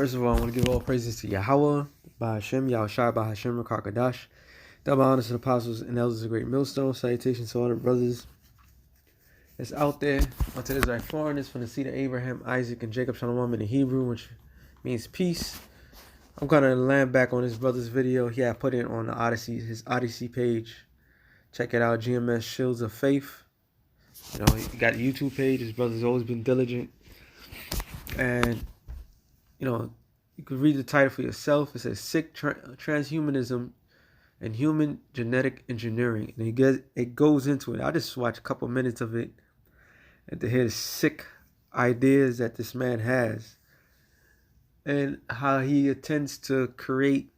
First of all, I want to give all praises to Yahweh, Bahashem, Yahawashi, Bahashem, Rakakadash. Double honors to the apostles and elders of Great Millstone. Salutations to all the brothers that's out there. Unto Israel foreigners from the seed of Abraham, Isaac, and Jacob, Shalom in the Hebrew, which means peace. I'm going to land back on this brother's video. Yeah, I put it on the Odyssey, his Odyssey page. Check it out, GMS Shields of Faith. You know, he got a YouTube page. His brother's always been diligent. And, you know, you could read the title for yourself. It says Sick Transhumanism and Human Genetic Engineering. And it goes into it. I just watched a couple minutes of it and to hear the sick ideas that this man has and how he intends to create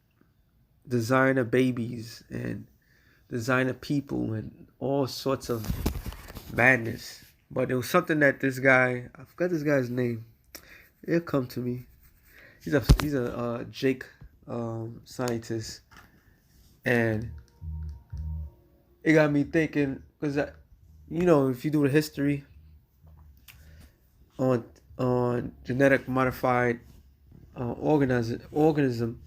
designer babies and designer people and all sorts of madness. But it was something that this guy, I forgot this guy's name. It'll come to me. He's a Jake scientist, and it got me thinking because you know, if you do the history on genetic modified organism,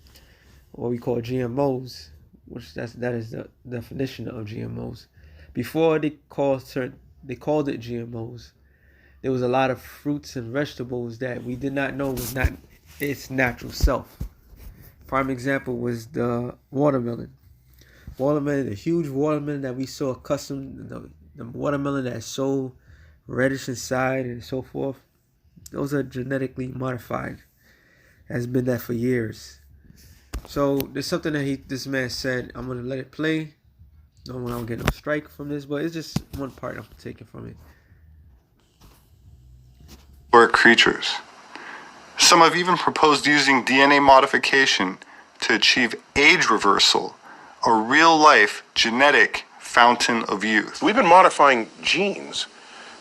what we call GMOs, which that is the definition of GMOs. Before they called it GMOs, there was a lot of fruits and vegetables that we did not know was not its natural self. Prime example was the watermelon. The huge watermelon that we so accustomed, the watermelon that's so reddish inside and so forth. Those are genetically modified. Has been that for years. So there's something that this man said. I'm gonna let it play. I don't get no strike from this, but it's just one part I'm taking from it. Or creatures. Some have even proposed using DNA modification to achieve age reversal, a real-life genetic fountain of youth. We've been modifying genes,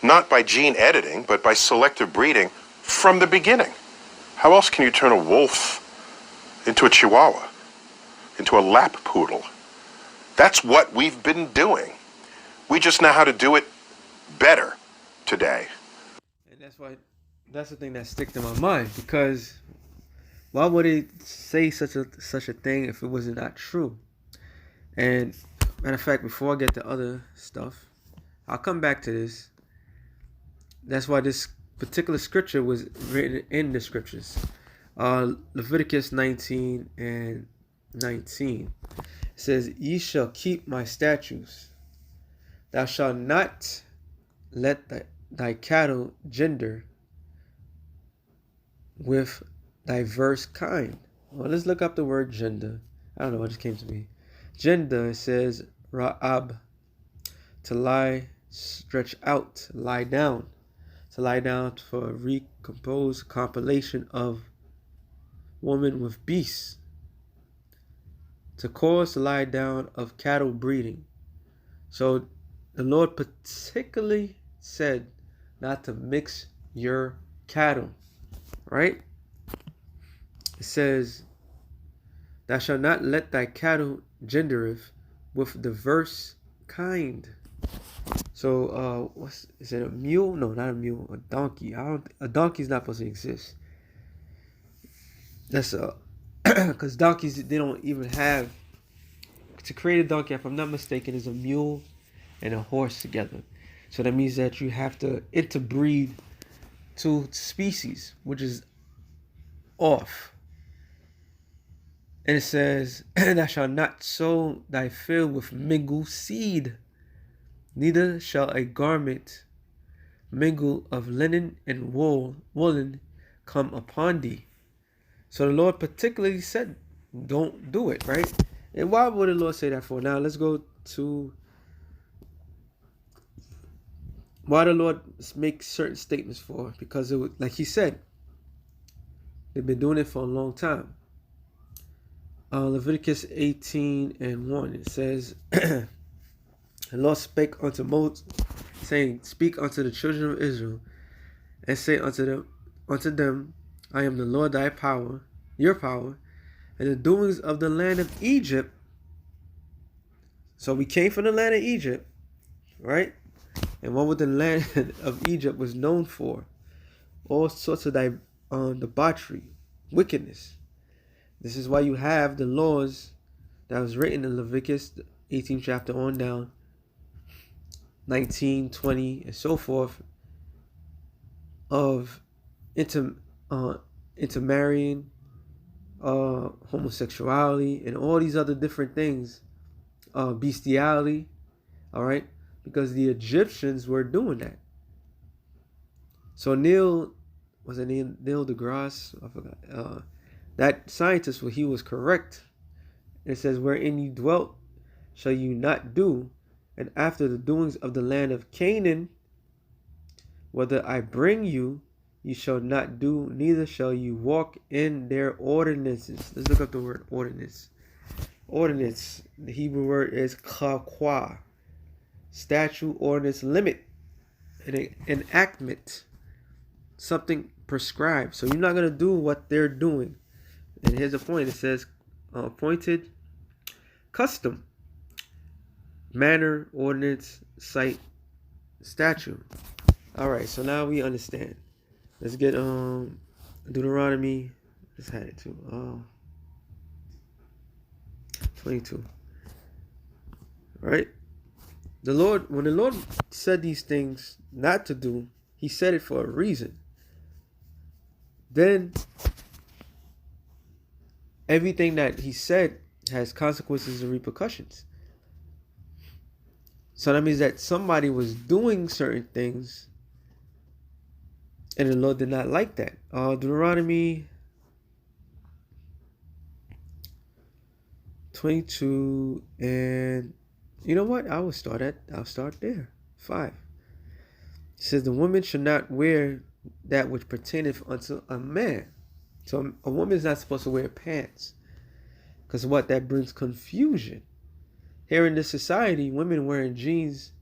not by gene editing, but by selective breeding from the beginning. How else can you turn a wolf into a chihuahua, into a lap poodle? That's what we've been doing. We just know how to do it better today. And that's the thing that sticks in my mind, because why would it say such a thing if it was not true? And matter of fact, before I get to other stuff, I'll come back to this. That's why this particular scripture was written in the scriptures. Leviticus 19 and 19. It says, "Ye shall keep my statutes. Thou shalt not let thy cattle gender with diverse kind." Well, let's look up the word gender. I don't know, it just came to me. Gender, it says ra'ab, to lie, stretch out, lie down. To lie down for a recomposed compilation of woman with beasts. To cause the lie down of cattle breeding. So the Lord particularly said not to mix your cattle, right? It says, "Thou shalt not let thy cattle gendereth with diverse kind." So, is it a mule? No, not a mule. A donkey. A donkey's not supposed to exist. That's because donkeys, they don't even have. To create a donkey, if I'm not mistaken, is a mule and a horse together. So that means that you have to interbreed two species, which is off. And it says, "Thou shalt not sow thy field with mingled seed, neither shall a garment mingle of linen and woolen come upon thee." So the Lord particularly said, don't do it, right? And why would the Lord say that for? Now let's go to why the Lord makes certain statements for. Because it was, like he said, they've been doing it for a long time. Leviticus 18 and 1, it says, "The Lord spake unto Moses, saying, Speak unto the children of Israel, and say unto them, I am the Lord thy power, your power, and the doings of the land of Egypt." So we came from the land of Egypt, right? And what was the land of Egypt was known for? All sorts of debauchery, wickedness. This is why you have the laws that was written in Leviticus, the 18th chapter on down, 19, 20, and so forth, of intermarrying, homosexuality, and all these other different things, bestiality, all right, because the Egyptians were doing that. So Neil deGrasse, I forgot, that scientist, he was correct. It says, wherein you dwelt shall you not do, and after the doings of the land of Canaan, whether I bring you, you shall not do, neither shall you walk in their ordinances. Let's look up the word ordinance. Ordinance, the Hebrew word is kakwa. Statute, ordinance, limit, an enactment, something prescribed. So you're not going to do what they're doing. And here's a point. It says appointed, custom, manner, ordinance, site, statute. All right, so now we understand. Let's get Deuteronomy. Let's had it too. 22. All right. When the Lord said these things not to do, he said it for a reason. Then everything that he said has consequences and repercussions. So that means that somebody was doing certain things and the Lord did not like that. Deuteronomy 22, and you know what? I'll start there. 5. It says, the woman should not wear that which pertaineth unto a man. So a woman is not supposed to wear pants. Because that brings confusion. Here in this society, women wearing jeans,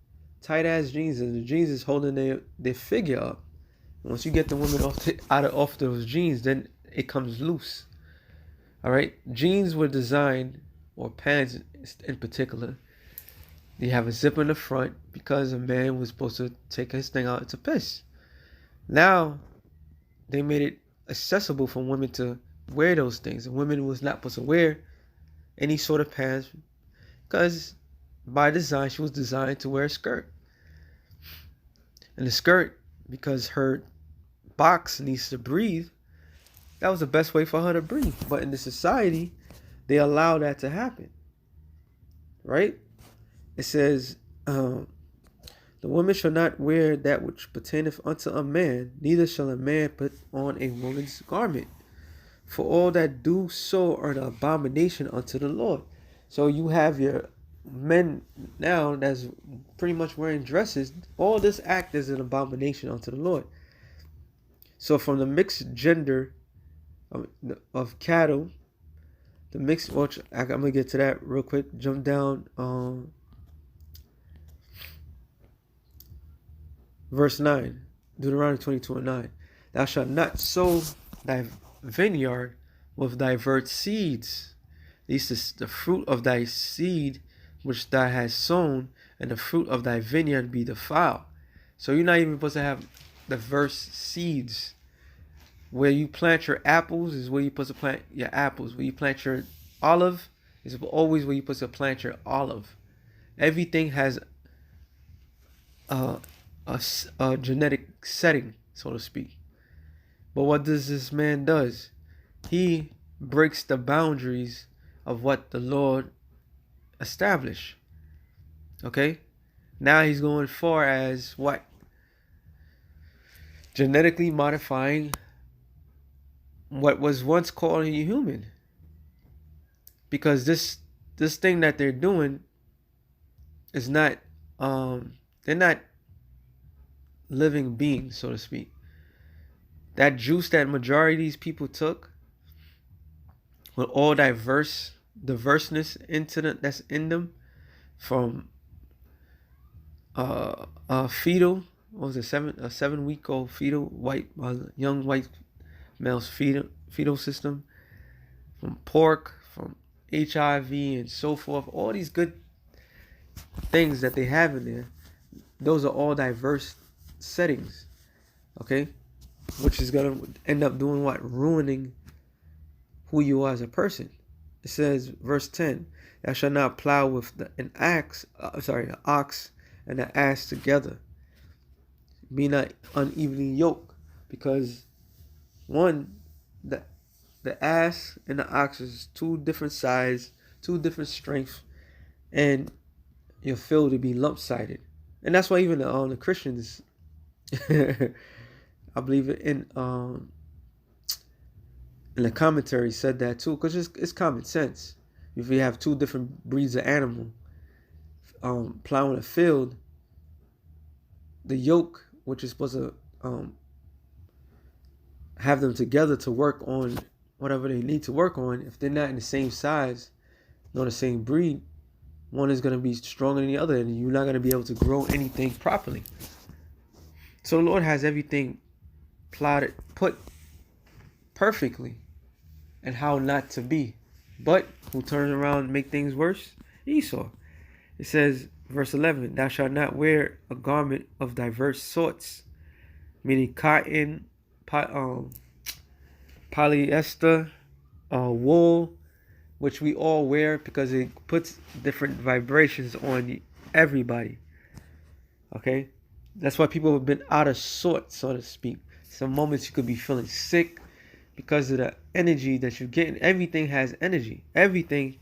tight ass jeans, and the jeans is holding their figure up. Once you get the woman off those jeans, then it comes loose. All right, jeans were designed, or pants in particular, they have a zip in the front because a man was supposed to take his thing out to piss. Now they made it accessible for women to wear those things, and women was not supposed to wear any sort of pants because by design she was designed to wear a skirt. And the skirt, because her box needs to breathe, that was the best way for her to breathe. But in the society, they allow that to happen. Right? It says, the woman shall not wear that which pertaineth unto a man, neither shall a man put on a woman's garment. For all that do so are the abomination unto the Lord. So you have your men now that's pretty much wearing dresses. All this act is an abomination unto the Lord. So from the mixed gender of cattle, the mixed, watch, I'm going to get to that real quick. Jump down verse 9, Deuteronomy 22:9. Thou shalt not sow thy vineyard with diverse seeds. This is the fruit of thy seed which thou hast sown, and the fruit of thy vineyard be defiled. So you're not even supposed to have diverse seeds. Where you plant your apples is where you're supposed to plant your apples. Where you plant your olive is always where you're supposed to plant your olive. Everything has a genetic setting, so to speak. But what does this man does? He breaks the boundaries of what the Lord established. Okay? Now he's going far as what? Genetically modifying what was once called a human. Because this thing that they're doing is not, they're not living beings, so to speak. That juice that majority of these people took, with all diverseness that's in them, from fetal, what was it, 7-week-old fetal young white male's fetal system, from pork, from HIV and so forth, all these good things that they have in there, those are all diverse settings, okay, which is gonna end up doing what? Ruining who you are as a person. It says, verse 10, thou shalt not plow with an ox and an ass together. Be not unevenly yoked, because one, the ass and the ox is two different size, two different strengths, and you'll feel to be lump-sided. And that's why even the Christians, I believe in the commentary said that too, because it's common sense. If you have two different breeds of animal plowing a field, the yoke, which is supposed to have them together to work on whatever they need to work on, if they're not in the same size, nor the same breed, one is going to be stronger than the other, and you're not going to be able to grow anything properly. So the Lord has everything put perfectly, and how not to be. But who turns around and make things worse? Esau. It says, verse 11, thou shalt not wear a garment of diverse sorts, meaning cotton, polyester, wool, which we all wear because it puts different vibrations on everybody. Okay? That's why people have been out of sorts, so to speak. Some moments you could be feeling sick because of the energy that you're getting. Everything has energy. Everything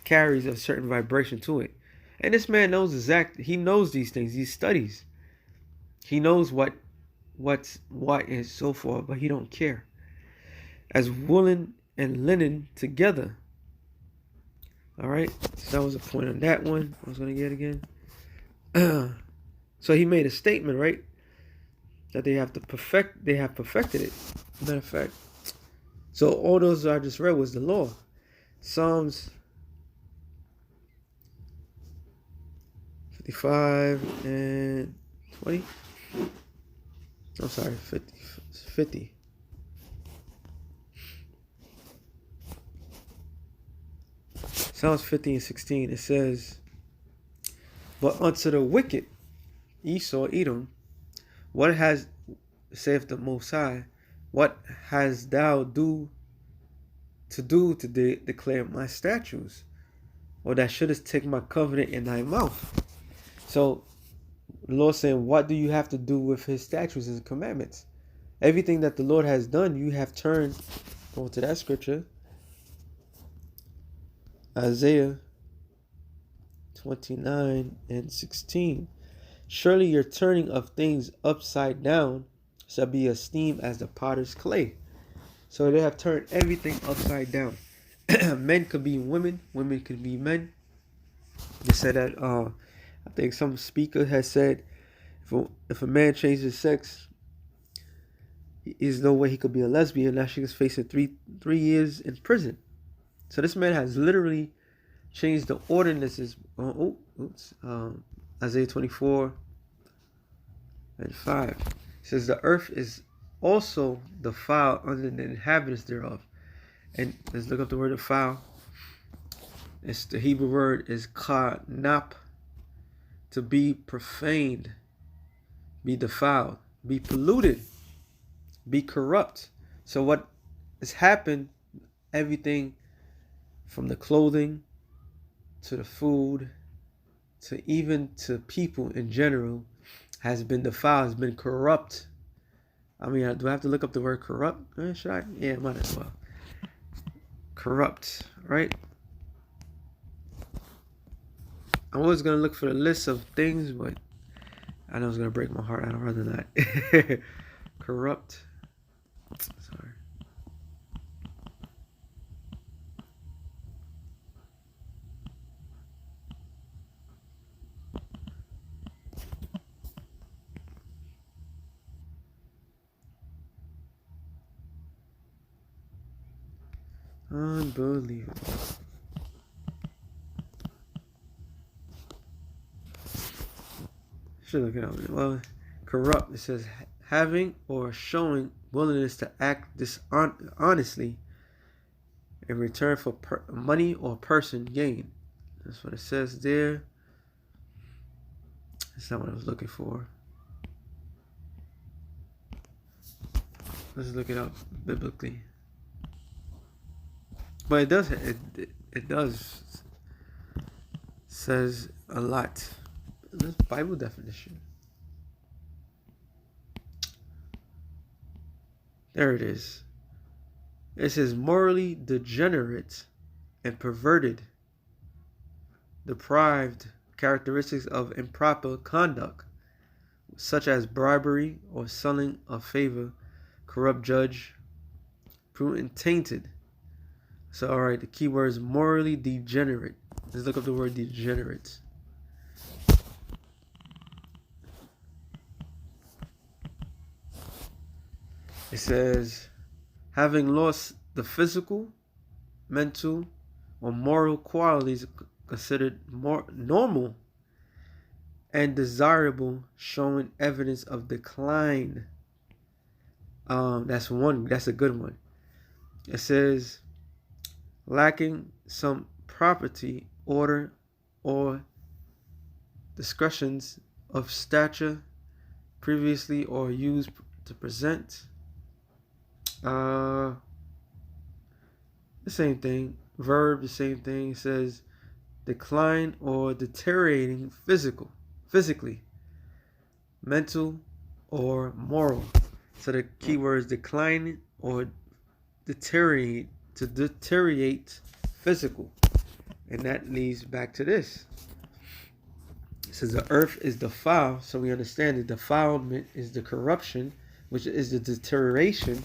carries a certain vibration to it. And this man knows he knows these things. He studies. He knows what's what and so forth, but he don't care. As woolen and linen together. All right. So that was a point on that one. I was going to get again. So he made a statement, right? That they have perfected it. Matter of fact. So all those I just read was the law. Psalms 55 and 20. I'm sorry, 50. Psalms 50 and 16. It says, but unto the wicked, Esau, Edom, saith the Most High, what hast thou to declare my statutes, or that shouldest take my covenant in thy mouth? So the Lord saying, what do you have to do with his statutes and commandments? Everything that the Lord has done, you have turned. Go to that scripture, Isaiah 29 and 16. Surely your turning of things upside down shall be esteemed as the potter's clay. So they have turned everything upside down. Men could be women, women could be men. They said that I think some speaker has said if a man changes sex, there's no way he could be a lesbian. Now she is facing three years in prison. So this man has literally changed the ordinances. Isaiah 24 and 5. It says the earth is also defiled under the inhabitants thereof. And let's look up the word defile. It's the Hebrew word is kanap, to be profaned, be defiled, be polluted, be corrupt. So what has happened, everything from the clothing to the food to even to people in general has been defiled, has been corrupt. I mean, do I have to look up the word corrupt? Should I? Yeah, might as well. Corrupt, right? I'm always going to look for the list of things, but I know it's going to break my heart. I'd rather not. Corrupt. Sorry. Unbelievable. Should look it up. Well, corrupt. It says having or showing willingness to act dishonestly in return for money or person gain. That's what it says there. That's not what I was looking for. Let's look it up biblically. But it does says a lot. This Bible definition. There it is. It says morally degenerate and perverted, deprived characteristics of improper conduct, such as bribery or selling a favor, corrupt judge, prudent tainted. So, all right, the key word is morally degenerate. Let's look up the word degenerate. It says, having lost the physical, mental, or moral qualities considered more normal and desirable, showing evidence of decline. That's a good one. It says, lacking some property, order, or discretions of stature previously or used to present. The same thing. Verb, the same thing. It says decline or deteriorating physically, mental, or moral. So the key word is decline or deteriorate, to deteriorate physical. And that leads back to this. It says the earth is defiled, so we understand the defilement is the corruption, which is the deterioration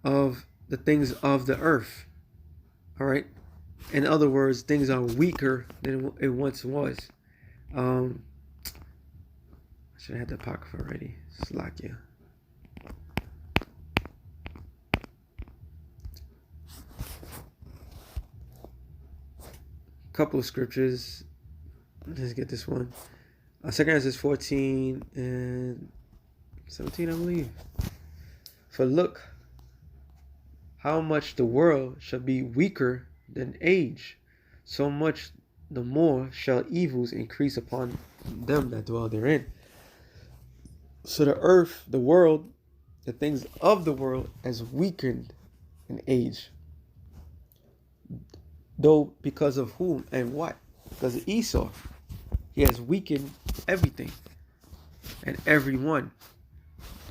of the things of the earth. All right. In other words, things are weaker than it once was. I should have had the apocrypha already. Slakia. Couple of scriptures. Let's get this one. 2 Corinthians 14 and 17, I believe. For look, how much the world shall be weaker than age, so much the more shall evils increase upon them that dwell therein. So the earth, the world, the things of the world has weakened in age. Though because of whom and what? Because of Esau. He has weakened everything and everyone.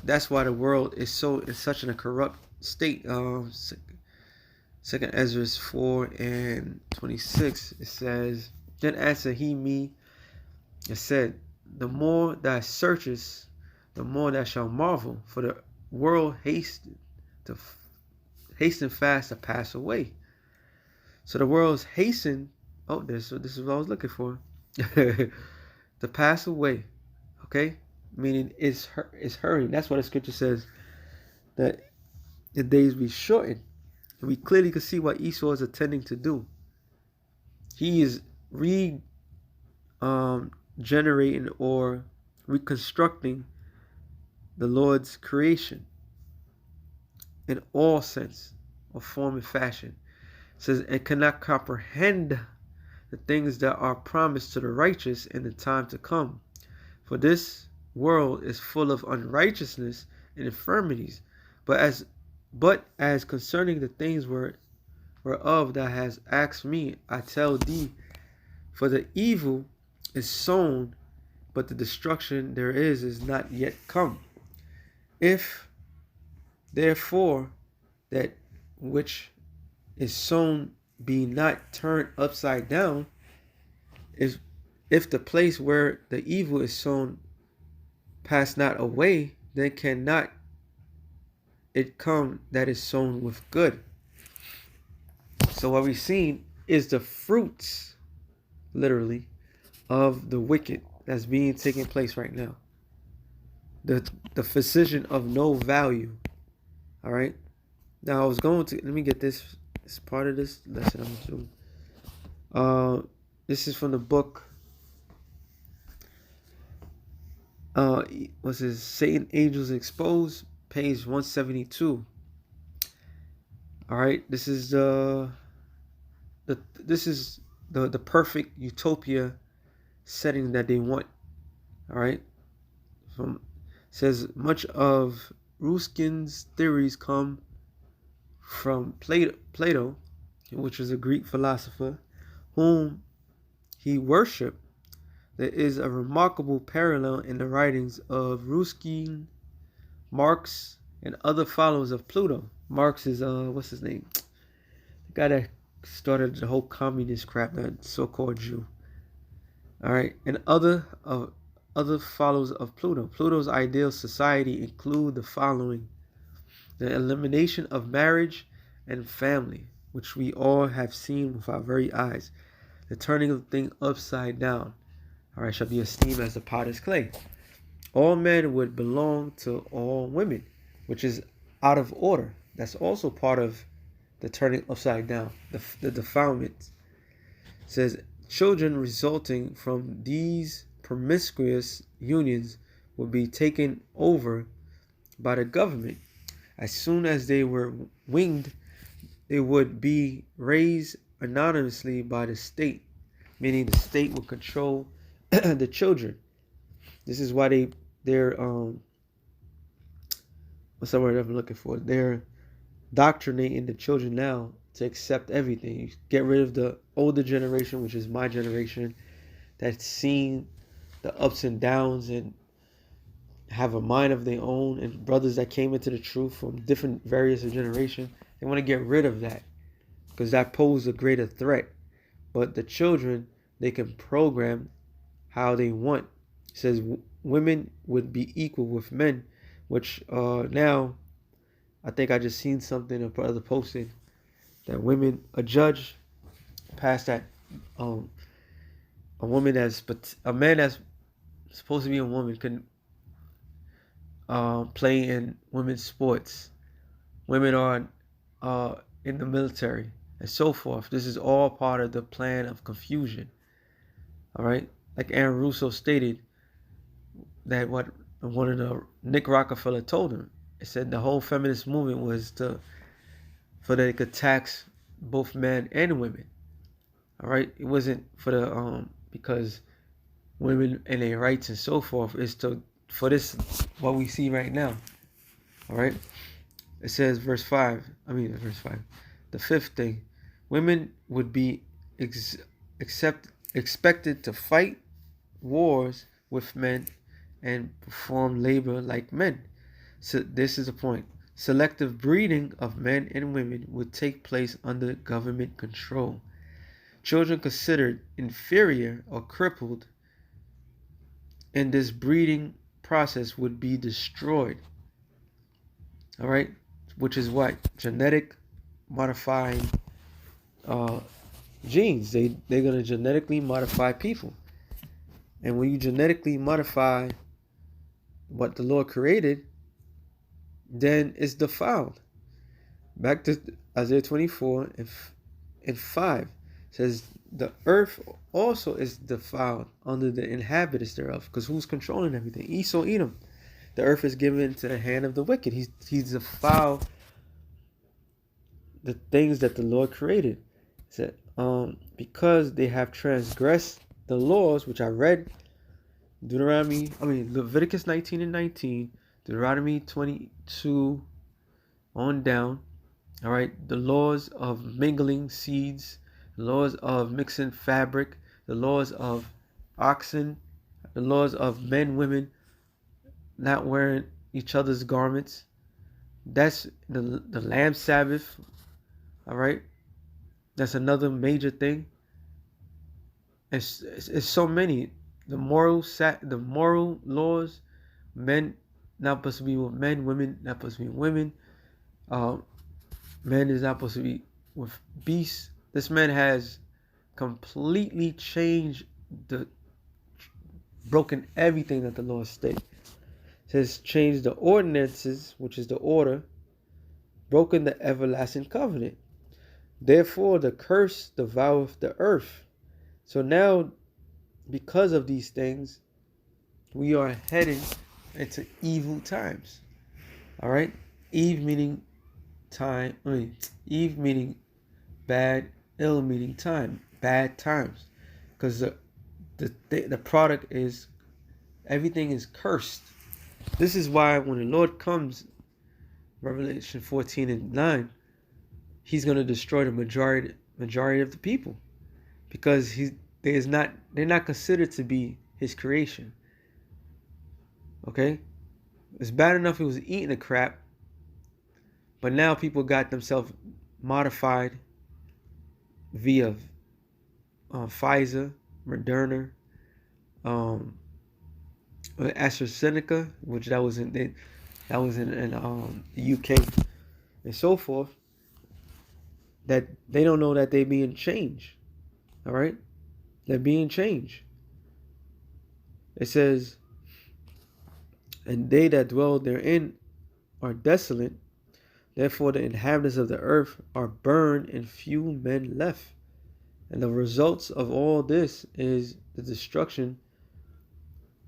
That's why the world is such in a corrupt state. Second Ezra 4 and 26, it says, then answered he me and said, the more thou searchest, the more thou shalt marvel, for the world hasten fast to pass away. So the world's hasten. Oh, this is what I was looking for. To pass away. Okay, meaning it's hurrying. That's what the scripture says, that the days be shortened. And we clearly can see what Esau is intending to do. He is generating or reconstructing the Lord's creation in all sense or form and fashion. It says, and cannot comprehend the things that are promised to the righteous in the time to come. For this world is full of unrighteousness and infirmities. But as concerning the things whereof thou hast asked me, I tell thee, for the evil is sown, but the destruction there is not yet come. If therefore that which is sown be not turned upside down, if the place where the evil is sown pass not away, then cannot it come that is sown with good. So what we've seen is the fruits, literally, of the wicked that's being taking place right now. The physician of no value. All right. Now I was going to, let me get this. It's part of this lesson I'm doing. This is from the book. What's this? Satan, Angels Exposed, page 172. All right. This is the perfect utopia setting that they want. All right. Says much of Ruskin's theories come from Plato, which is a Greek philosopher, whom he worshipped, there is a remarkable parallel in the writings of Ruskin, Marx, and other followers of Pluto. Marx is what's his name? The guy that started the whole communist crap, that so-called Jew. All right, and other followers of Pluto. Pluto's ideal society include the following: the elimination of marriage and family, which we all have seen with our very eyes. The turning of the thing upside down. All right, shall be esteemed as the potter's clay. All men would belong to all women, which is out of order. That's also part of the turning upside down, the defilement. It says children resulting from these promiscuous unions would be taken over by the government. As soon as they were weaned, they would be raised anonymously by the state, meaning the state would control the children. This is why they're what's the word I'm looking for? They're doctrinating the children now to accept everything. You get rid of the older generation, which is my generation, that's seen the ups and downs and have a mind of their own, and brothers that came into the truth from different various generations. They want to get rid of that because that poses a greater threat. But the children, they can program how they want. It says women would be equal with men, which now I think I just seen something a brother posted that women, a judge passed that a woman that's, but a man that's supposed to be a woman can play in women's sports. Women are in the military and so forth. This is all part of the plan of confusion. All right, like Aaron Russo stated that what one of the Nick Rockefeller told him. It said the whole feminist movement was for they could tax both men and women. All right, it wasn't for the because women and their rights and so forth. It's for this what we see right now. All right, it says verse 5. The fifth thing, women would be expected to fight wars with men and perform labor like men. So this is the point. Selective breeding of men and women would take place under government control. Children considered inferior or crippled in this breeding process would be destroyed. All right, which is what? Genetic modifying genes. They're going to genetically modify people. And when you genetically modify what the Lord created, then it's defiled. Back to Isaiah 24 and 5 says the earth also is defiled under the inhabitants thereof, because who's controlling everything? Esau, Edom. The earth is given into the hand of the wicked. He's defiled the things that the Lord created. It said, because they have transgressed the laws which I read, Leviticus 19 and 19, Deuteronomy 22 on down. All right, the laws of mingling seeds, the laws of mixing fabric, the laws of oxen, the laws of men, women not wearing each other's garments. That's the Lamb Sabbath. All right, that's another major thing. It's so many. The moral laws, men not supposed to be with men, women not supposed to be with women. Man is not supposed to be with beasts. This man has completely broken everything that the Lord stated. It says changed the ordinances, which is the order, broken the everlasting covenant. Therefore the curse devoureth the earth. So now, because of these things, we are heading into evil times. All right, Eve meaning time. Eve meaning bad, ill meaning time, bad times, because the product is everything is cursed. This is why when the Lord comes, Revelation 14 and 9, he's going to destroy the majority of the people, because they're not considered to be his creation. Okay? It's bad enough he was eating the crap, but now people got themselves modified via Pfizer, Moderna, AstraZeneca, which that was in the UK and so forth, that they don't know that they're being changed. All right? They're being changed. It says, and they that dwell therein are desolate, therefore the inhabitants of the earth are burned and few men left. And the results of all this is the destruction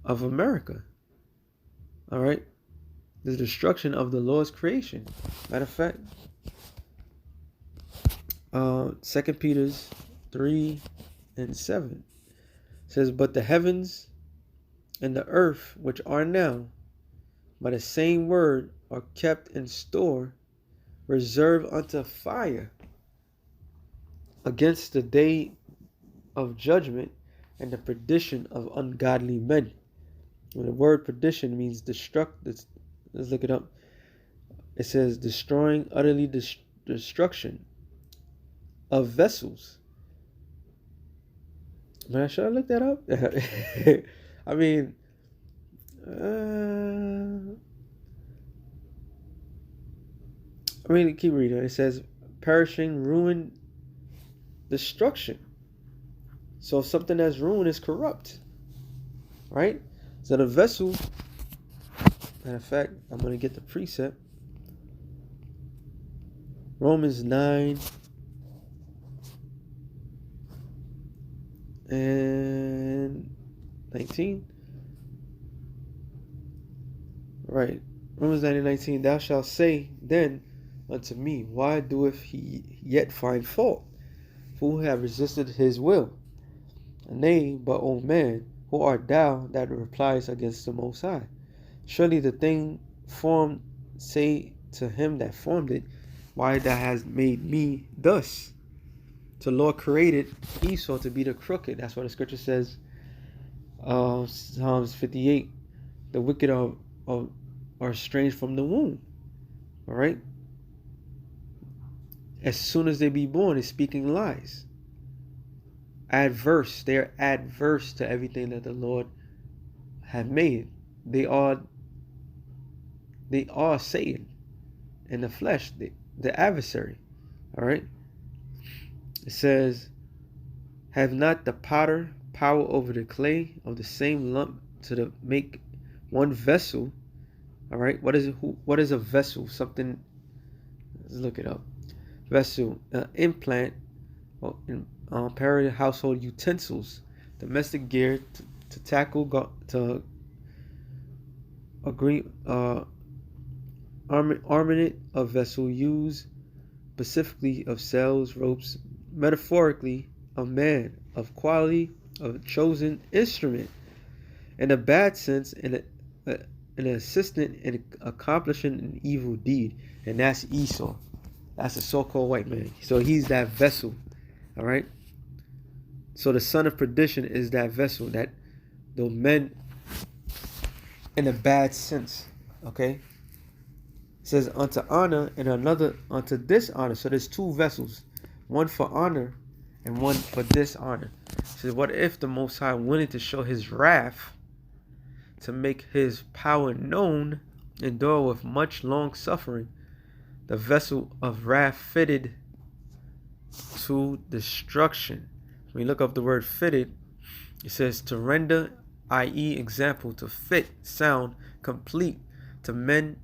of America. All right? The destruction of the Lord's creation. Matter of fact, 2 Peter 3:7 says, but the heavens and the earth which are now by the same word are kept in store, reserved unto fire against the day of judgment and the perdition of ungodly men. When the word perdition means destruct, let's look it up. It says destroying, utterly destruction of vessels. Man, should I look that up? I mean, keep reading. It says perishing, ruin, destruction. So something that's ruined is corrupt, right? So the vessel, matter of fact, I'm going to get the precept. Romans 9:19. Right. Romans 9:19. Thou shalt say then unto me, why doeth he yet find fault? For who have resisted his will? Nay, but, O man, who art thou that replies against the Most High? Surely the thing formed say to him that formed it, why thou hast made me thus? The Lord created Esau to be the crooked. That's what the scripture says. Psalms 58. The wicked are estranged from the womb. All right. As soon as they be born, they're speaking lies. Adverse. They're adverse to everything that the Lord have made. They are Satan in the flesh, the adversary. All right. It says, have not the potter power over the clay of the same lump to make one vessel? All right. What is a vessel? Something. Let's look it up. Vessel, implant, or parody household utensils, domestic gear to tackle to agree armament of vessel used specifically of sails, ropes, metaphorically a man of quality, of a chosen instrument. In a bad sense, an assistant in accomplishing an evil deed, and that's Esau. That's a so-called white man. So he's that vessel. All right. So the son of perdition is that vessel, that the men in a bad sense. Okay. It says unto honor and another unto dishonor. So there's two vessels, one for honor and one for dishonor. It says, what if the Most High wanted to show his wrath, to make his power known, endure with much long suffering, the vessel of wrath fitted to destruction. When you look up the word fitted, it says to render, i.e. example, to fit, sound, complete, to mend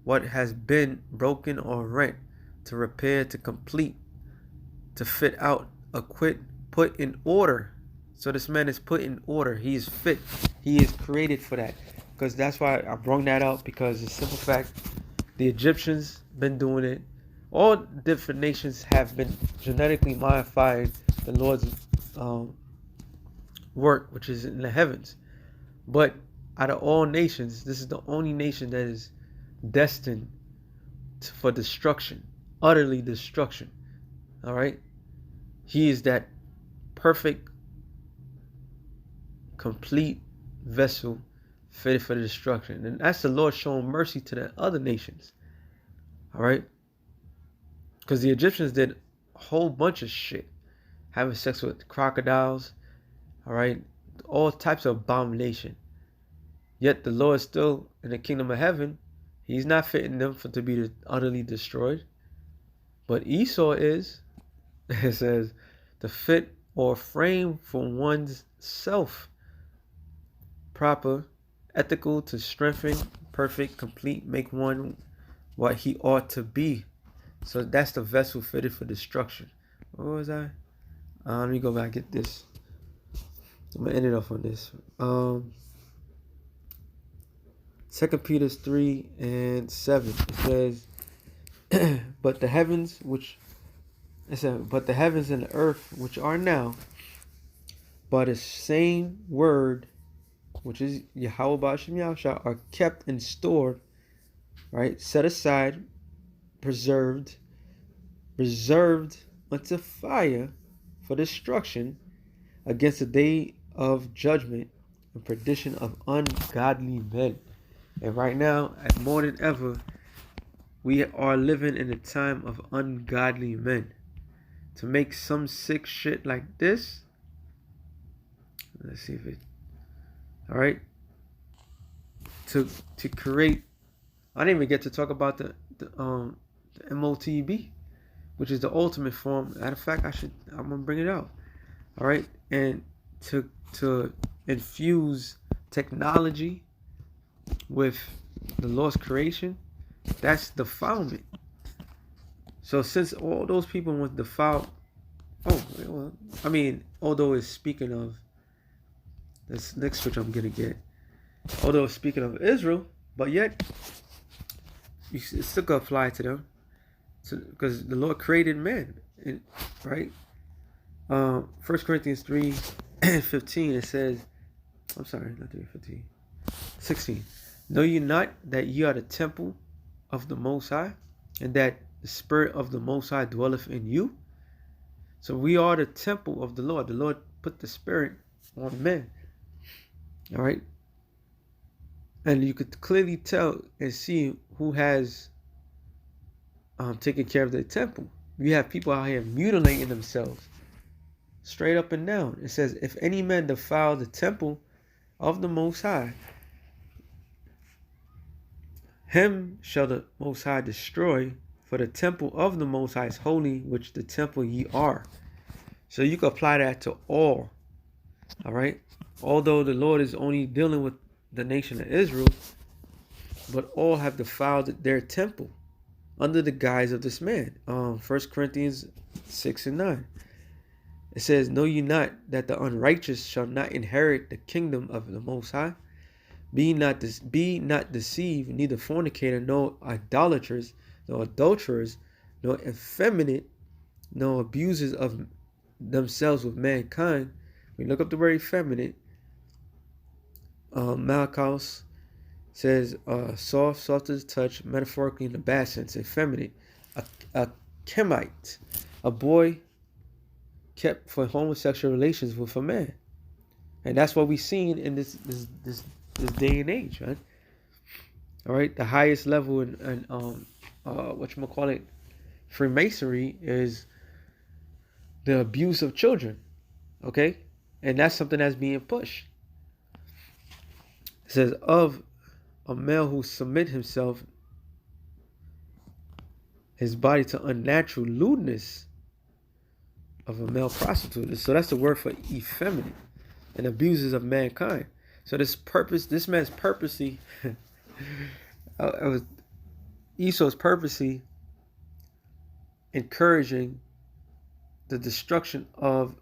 what has been broken or rent, to repair, to complete, to fit out, acquit, put in order. So this man is put in order. He is fit. He is created for that. Because that's why I brought that out, because the simple fact, the Egyptians been doing it. All different nations have been genetically modifying the Lord's work, which is in the heavens. But out of all nations, this is the only nation that is destined for destruction, utterly destruction. All right. He is that perfect, complete vessel fitted for the destruction. And that's the Lord showing mercy to the other nations. All right. Because the Egyptians did a whole bunch of shit. Having sex with crocodiles. All right. All types of abomination. Yet the Lord is still in the kingdom of heaven. He's not fitting them to be utterly destroyed. But Esau is. It says, to fit or frame for one's self. Proper, ethical, to strengthen, perfect, complete, make one what he ought to be. So that's the vessel fitted for destruction. What was I? Let me go back and get this. I'm going to end it off on this. 2 Peter 3 and 7. It says, but the heavens and the earth which are now, by the same word, which is Yahawashi, are kept and stored, right? Set aside, reserved unto fire for destruction against the day of judgment and perdition of ungodly men. And right now, more than ever, we are living in a time of ungodly men. To make some sick shit like this, let's see if it, all right, to create, I didn't even get to talk about the MOTB, which is the ultimate form. Matter of fact, I'm gonna bring it out. All right, and to infuse technology with the Lord's creation, that's defilement. So since all those people want defiled, although it's speaking of this next switch I'm gonna get, although it's speaking of Israel, but yet it's still gonna apply to them, because the Lord created man, right? 1 Corinthians 3 and 15, it says, I'm sorry, not 3:15, 16. Know ye not that ye are the temple of the Most High, and that the Spirit of the Most High dwelleth in you? So we are the temple of the Lord. The Lord put the Spirit on men. All right. And you could clearly tell and see who has taken care of the temple. We have people out here mutilating themselves. Straight up and down. It says, if any man defile the temple of the Most High, him shall the Most High destroy, for the temple of the Most High is holy, which the temple ye are. So you can apply that to all. All right. Although the Lord is only dealing with the nation of Israel, but all have defiled their temple under the guise of this man. 1 Corinthians 6 and 9. It says, know ye not that the unrighteous shall not inherit the kingdom of the Most High? Be not deceived, neither fornicator, nor idolaters, nor adulterers, nor effeminate, nor abusers of themselves with mankind. We look up the word effeminate. Malachos says soft to the touch, metaphorically in the bad sense, effeminate. A Chemite, a boy kept for homosexual relations with a man. And that's what we've seen in this day and age, right? All right, the highest level in Freemasonry is the abuse of children. Okay, and that's something that's being pushed. It says, of a male who submit himself, his body to unnatural lewdness of a male prostitute. So that's the word for effeminate, and abuses of mankind. So this man's purposely, Esau's purposely encouraging the destruction of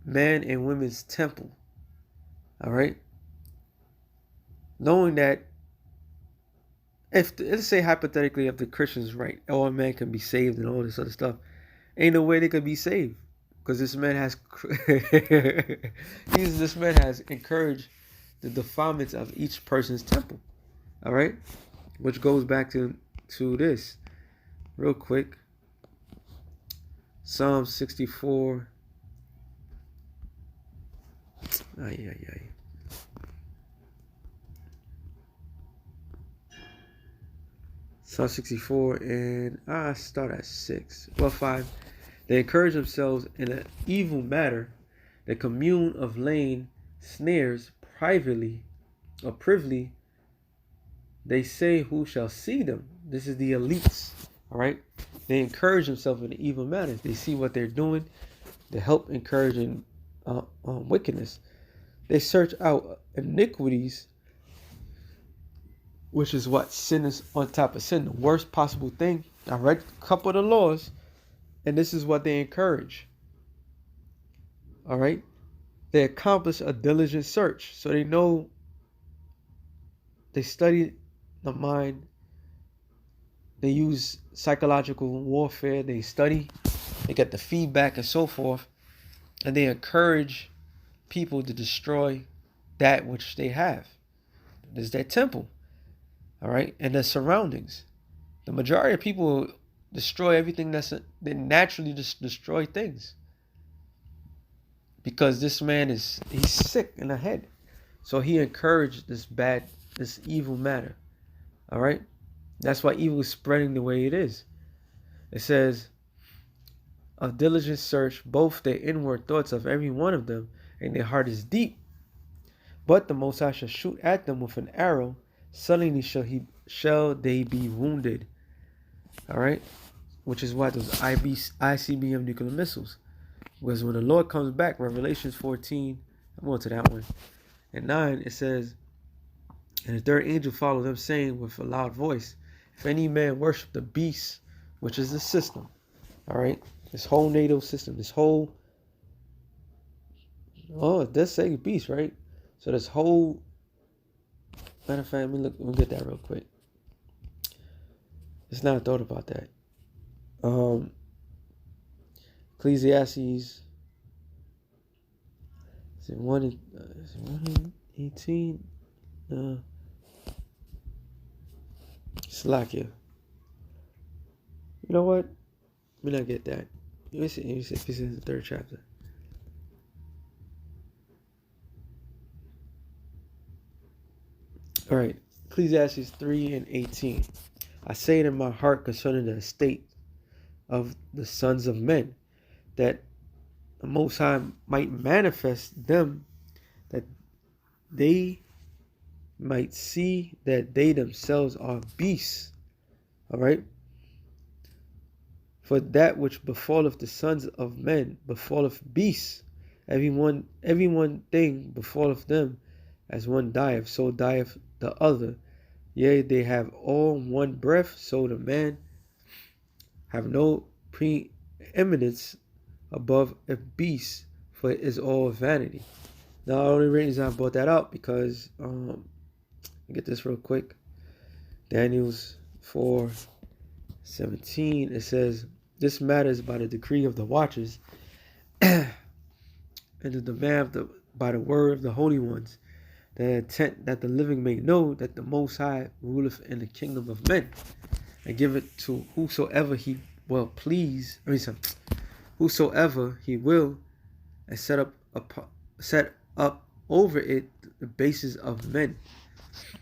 man and women's temple. All right. Knowing that let's say hypothetically, if the Christians right, all men can be saved and all this other stuff, ain't no way they could be saved, because this man has encouraged the defilements of each person's temple. All right, which goes back to this real quick. Psalm 64. Psalm 64, and I start at 6. Well, 5. They encourage themselves in an evil matter. They commune of laying snares privately or privily. They say, who shall see them? This is the elites, all right? They encourage themselves in the evil matters. They see what they're doing. They help encouraging wickedness. They search out iniquities, which is what? Sin is on top of sin, the worst possible thing. I read a couple of the laws, and this is what they encourage. All right? They accomplish a diligent search. So they know, they study the mind. They use psychological warfare. They study. They get the feedback and so forth. And they encourage people to destroy that which they have. This is their temple. All right? And their surroundings. The majority of people destroy everything they naturally just destroy things. Because this man he's sick in the head. So he encouraged this evil matter. All right? That's why evil is spreading the way it is. It says, a diligent search, both the inward thoughts of every one of them, and their heart is deep. But the Most High shall shoot at them with an arrow, suddenly shall they be wounded. All right? Which is why those ICBM nuclear missiles. Because when the Lord comes back, Revelations 14, I'm going to that one. And 9, it says, and the third angel followed them, saying with a loud voice, if any man worship the beast, which is the system, all right, this whole NATO system, this whole, it does say beast, right? So this whole, matter of fact, let me get that real quick. It's not thought about that. Ecclesiastes, is it 1:18? Slack you. You know what? Let me not get that. Let me see if it's in the 3rd chapter. All right. Ecclesiastes 3:18. I say it in my heart concerning the estate of the sons of men, that the Most High might manifest them, that they might see that they themselves are beasts. All right? For that which befalleth the sons of men befalleth beasts. Every one thing befalleth them, as one dieth, so dieth the other. Yea, they have all one breath, so the man have no preeminence above a beast, for it is all vanity. Now, the only reason I brought that up because get this real quick. Daniel's 4:17. It says, this matters by the decree of the watchers and the demand by the word of the holy ones, the intent that the living may know that the Most High ruleth in the kingdom of men, and give it to whosoever he will please. Whosoever he will, and set up over it the bases of men.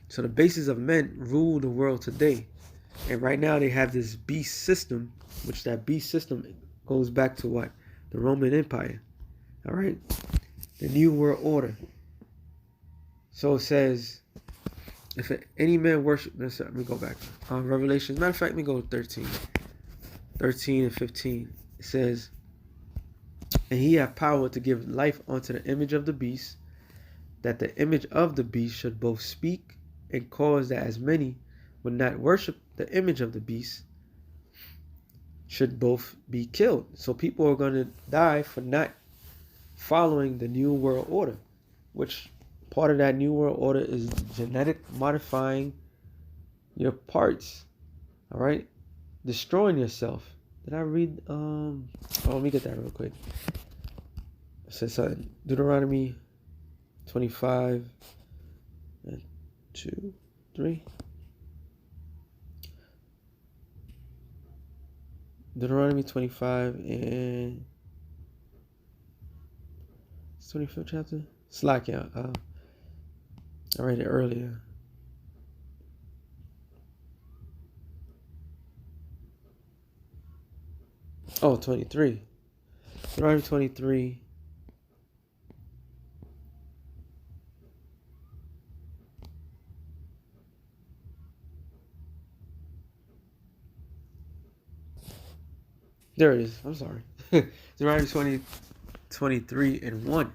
So the bases of men rule the world today. And right now they have this beast system, which that beast system goes back to what? The Roman Empire. All right? The New World Order. So it says, if any man worship, let me go back. Revelation, matter of fact, let me go to 13. 13 and 15. It says, and he hath power to give life unto the image of the beast, that the image of the beast should both speak and cause that as many would not worship the image of the beast should both be killed. So people are going to die for not following the New World Order, which part of that New World Order is genetic modifying your parts, all right? Destroying yourself. Did I read? Let me get that real quick. It says Deuteronomy 25 and 2, 3. Deuteronomy 25 and 25th chapter. Slack, yeah. I read it earlier. Oh, 23. Deuteronomy 23. There it is. I'm sorry. Deuteronomy 23 and 1.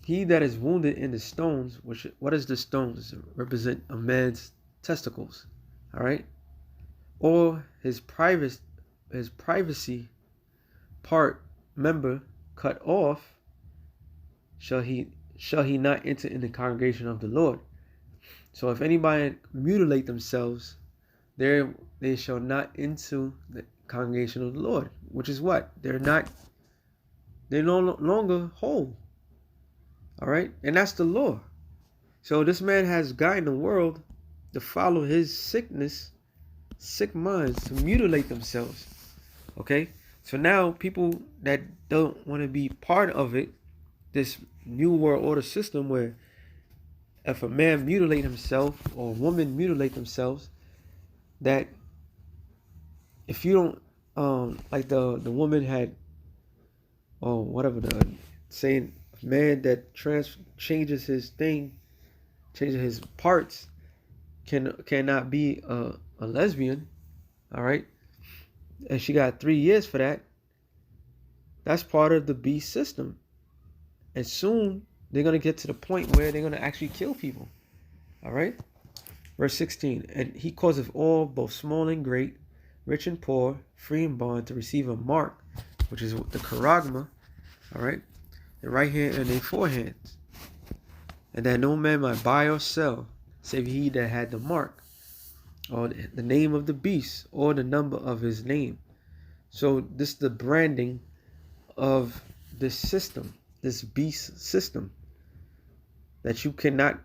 He that is wounded in the stones, what is the stones? Represent a man's testicles. All right? Or his privacy part member cut off, shall he not enter in the congregation of the Lord. So if anybody mutilate themselves, they shall not enter the congregation of the Lord, which is what? They're no longer whole. All right? And that's the law. So this man has gotten the world to follow his sick minds, to mutilate themselves. Okay? So now people that don't want to be part of it, this new world order system where if a man mutilate himself or a woman mutilate themselves, that if you don't like the woman had, or whatever, the saying, a man that changes his parts cannot be a lesbian. All right, and she got 3 years for that. That's part of the beast system, and soon they're gonna get to the point where they're gonna actually kill people. All right, verse 16, and he causeth all, both small and great, rich and poor, free and bond, to receive a mark, which is the charagma, all right, the right hand and their forehands, and that no man might buy or sell, save he that had the mark, or the name of the beast, or the number of his name. So this is the branding of this system, this beast system, that you cannot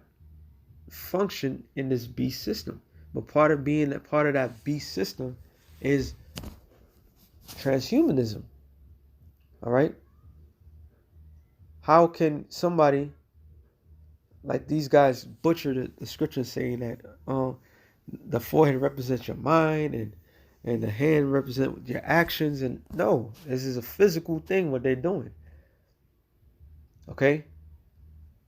function in this beast system. But part of being a part of that beast system is transhumanism. All right? How can somebody like these guys butcher the scripture saying that the forehead represents your mind and the hand represents your actions? And no, this is a physical thing what they're doing. Okay?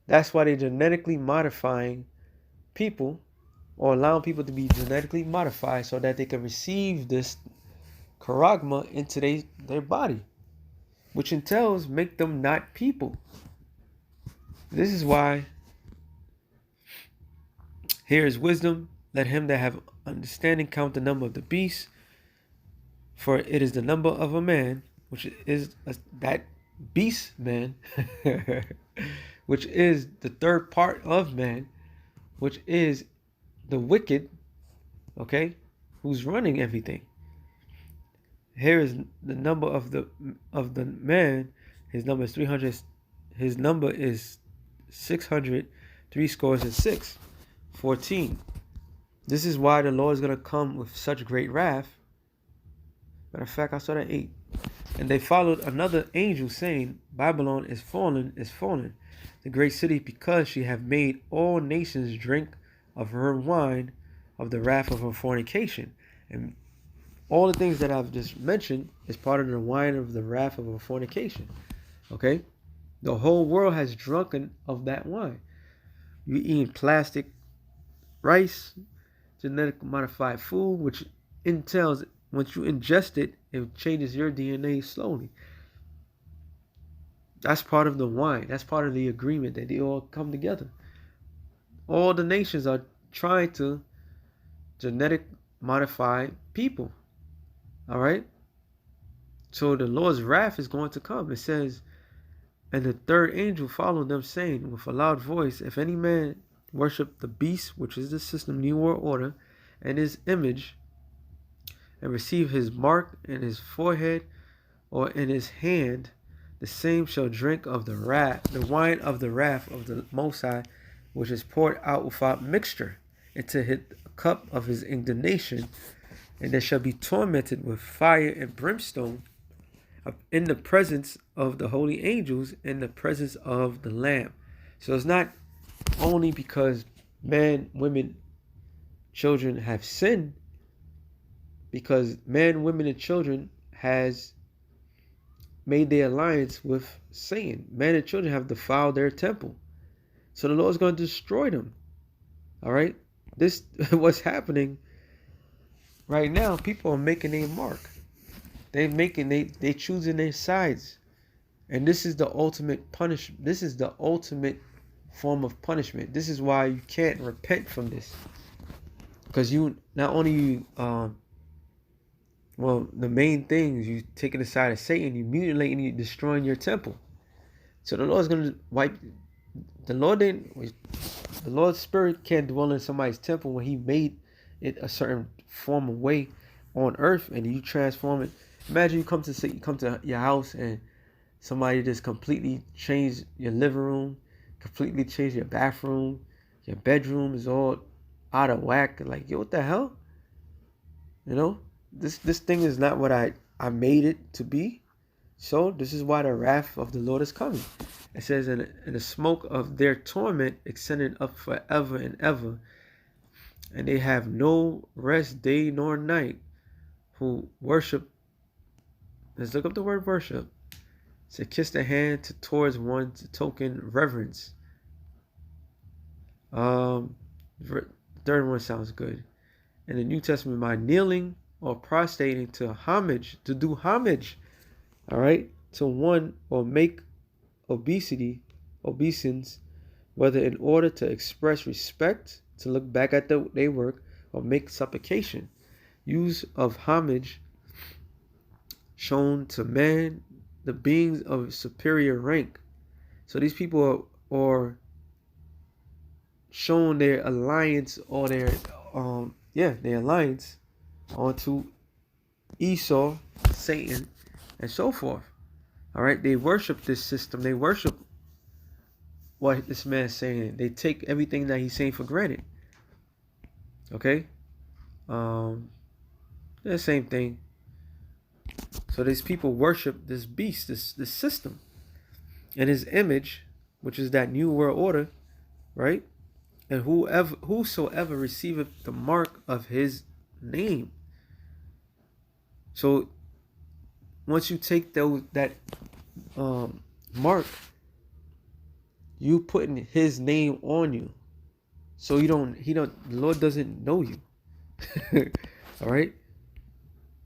That's why they're genetically modifying people, or allowing people to be genetically modified so that they can receive this charagma into their body, which entails make them not people. This is why here is wisdom. Let him that have understanding count the number of the beast, for it is the number of a man, which is that beast man, which is the third part of man, which is the wicked, okay, who's running everything. Here is the number of the man. His number is 300. His number is 600, 6 14. This is why the Lord is going to come with such great wrath. Matter of fact, I saw that 8. And they followed another angel, saying, Babylon is fallen, the great city, because she have made all nations drink of her wine, of the wrath of her fornication. And all the things that I've just mentioned is part of the wine of the wrath of her fornication. Okay? The whole world has drunken of that wine. You eating plastic rice, genetic modified food, which entails once you ingest it, it changes your DNA slowly. That's part of the wine. That's part of the agreement that they all come together. All the nations are trying to genetic modify people. All right? So the Lord's wrath is going to come. It says, and the third angel followed them, saying with a loud voice, if any man worship the beast, which is the system, New World Order, and his image, and receive his mark in his forehead or in his hand, the same shall drink of the wine of the wrath of the Most High, which is poured out without mixture into his cup of his indignation, and they shall be tormented with fire and brimstone in the presence of the holy angels, in the presence of the Lamb. So it's not only because men, women, children have sinned, because men, women, and children has made their alliance with Satan. Men and children have defiled their temple. So the Lord's going to destroy them. All right? This what's happening right now. People are making their mark. They choosing their sides. And this is the ultimate punishment. This is the ultimate form of punishment. This is why you can't repent from this. Because you not only the main thing is you taking the side of Satan, you mutilating, you destroying your temple. So the Lord's gonna wipe. The Lord's Spirit can't dwell in somebody's temple when He made it a certain form of way on earth, and you transform it. Imagine you come to your house and somebody just completely changed your living room, completely changed your bathroom, your bedroom is all out of whack. Like, yo, what the hell? You know, this thing is not what I made it to be. So this is why the wrath of the Lord is coming. It says, in the smoke of their torment extended up forever and ever, and they have no rest day nor night, who worship. Let's look up the word worship. To kiss the hand towards one to token reverence. Third one sounds good. In the New Testament, by kneeling or prostrating to do homage, all right, to one, or make obeisance, whether in order to express respect, to look back at their work, or make supplication. Use of homage shown to man, the beings of superior rank. So these people are showing their alliance, or their alliance onto Esau, Satan, and so forth. All right, they worship this system. They worship what this man is saying. They take everything that he's saying for granted. Okay, the same thing. So these people worship this beast, this system, and his image, which is that new world order, right? And whosoever receiveth the mark of his name. So once you take that mark, you putting his name on you. So the Lord doesn't know you. All right?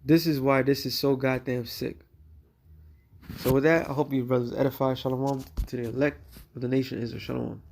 This is why this is so goddamn sick. So with that, I hope you brothers edify. Shalom to the elect of the nation Israel. Shalom.